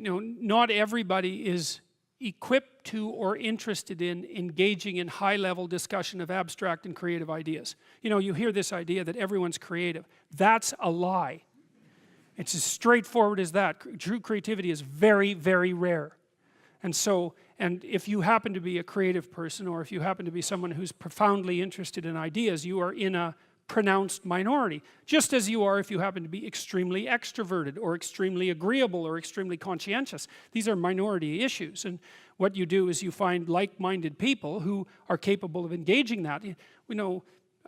not everybody is equipped to or interested in engaging in high-level discussion of abstract and creative ideas. You hear this idea that everyone's creative. That's a lie. It's as straightforward as that. True creativity is very, very rare. And if you happen to be a creative person, or if you happen to be someone who's profoundly interested in ideas, you are in a pronounced minority. Just as you are if you happen to be extremely extroverted, or extremely agreeable, or extremely conscientious. These are minority issues, and what you do is you find like-minded people who are capable of engaging that.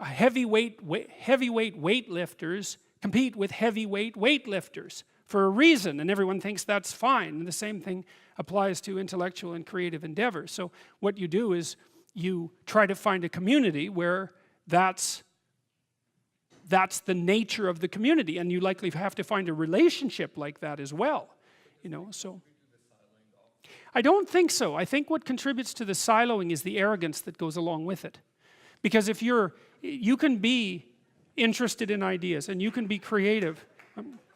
Heavyweight weightlifters compete with heavyweight weightlifters for a reason, and everyone thinks that's fine. And the same thing applies to intellectual and creative endeavors. So what you do is you try to find a community where that's the nature of the community, and you likely have to find a relationship like that as well. So I don't think so. I think what contributes to the siloing is the arrogance that goes along with it. Because if you can be interested in ideas and you can be creative,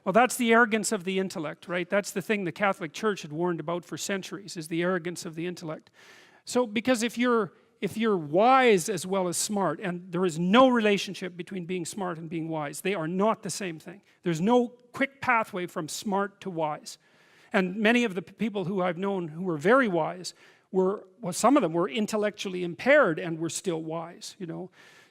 well, that's the arrogance of the intellect, right? That's the thing the Catholic Church had warned about for centuries, is the arrogance of the intellect. So because if you're wise as well as smart, and there is no relationship between being smart and being wise, they are not the same thing. There's no quick pathway from smart to wise. And many of the people who I've known who were very wise some of them were intellectually impaired and were still wise,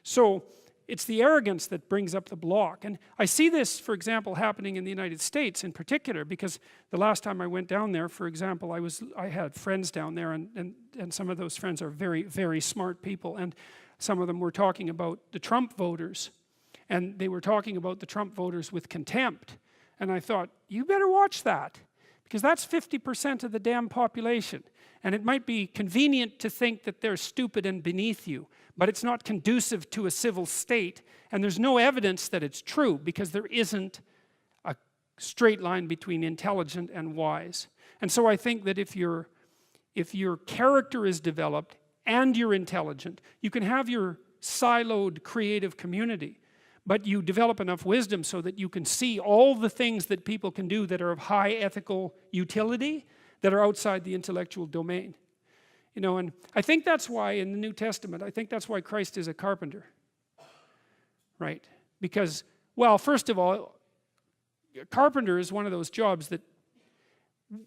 So it's the arrogance that brings up the block. And I see this, for example, happening in the United States in particular, because the last time I went down there, for example, I had friends down there, and some of those friends are very, very smart people, and some of them were talking about the Trump voters, and they were talking about the Trump voters with contempt. And I thought, you better watch that, because that's 50% of the damn population. And it might be convenient to think that they're stupid and beneath you, but it's not conducive to a civil state, and there's no evidence that it's true, because there isn't a straight line between intelligent and wise. And so I think that if your character is developed and you're intelligent, you can have your siloed creative community, but you develop enough wisdom so that you can see all the things that people can do that are of high ethical utility, that are outside the intellectual domain. And I think that's why in the New Testament, I think that's why Christ is a carpenter. Right? Because, well, first of all, a carpenter is one of those jobs that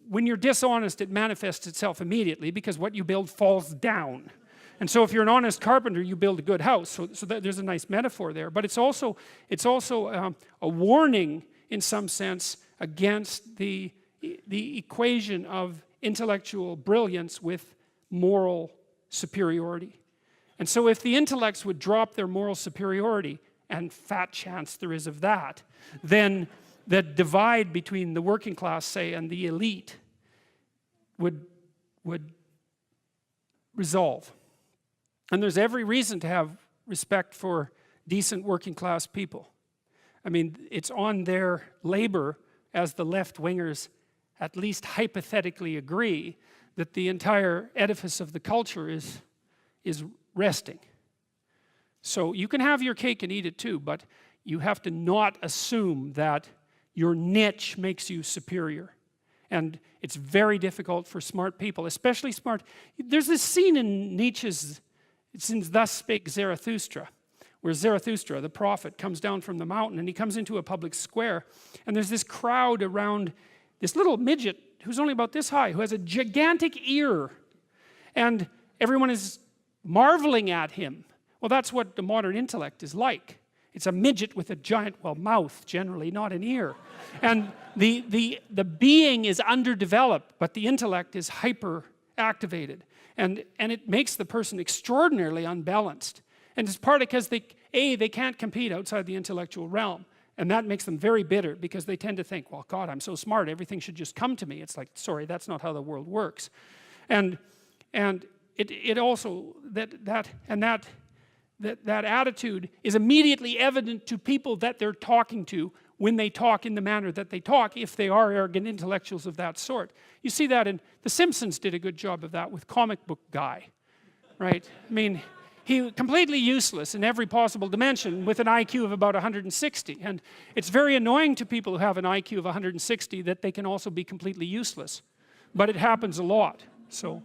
when you're dishonest, it manifests itself immediately, because what you build falls down. And so if you're an honest carpenter, you build a good house. So there's a nice metaphor there. But it's also a warning, in some sense, against the equation of intellectual brilliance with moral superiority. And so if the intellects would drop their moral superiority, and fat chance there is of that, then the divide between the working class, say, and the elite would resolve. And there's every reason to have respect for decent working class people. I mean, it's on their labor, as the left-wingers at least hypothetically agree, that the entire edifice of the culture is resting. So you can have your cake and eat it too, but you have to not assume that your niche makes you superior. And it's very difficult for smart people, especially smart. There's this scene in Nietzsche's, it's in Thus Spake Zarathustra, where Zarathustra, the prophet, comes down from the mountain, and he comes into a public square, and there's this crowd around this little midget who's only about this high, who has a gigantic ear, and everyone is marveling at him. Well, that's what the modern intellect is like. It's a midget with a giant, well, mouth generally, not an ear. And the being is underdeveloped, but the intellect is hyper activated. And it makes the person extraordinarily unbalanced. And it's partly because they can't compete outside the intellectual realm. And that makes them very bitter, because they tend to think, well, God, I'm so smart, everything should just come to me. It's like, sorry, that's not how the world works. And it also, that attitude is immediately evident to people that they're talking to when they talk in the manner that they talk, if they are arrogant intellectuals of that sort. You see that in The Simpsons did a good job of that with Comic Book Guy, right? I mean, completely useless in every possible dimension with an IQ of about 160. And it's very annoying to people who have an IQ of 160 that they can also be completely useless. But it happens a lot. So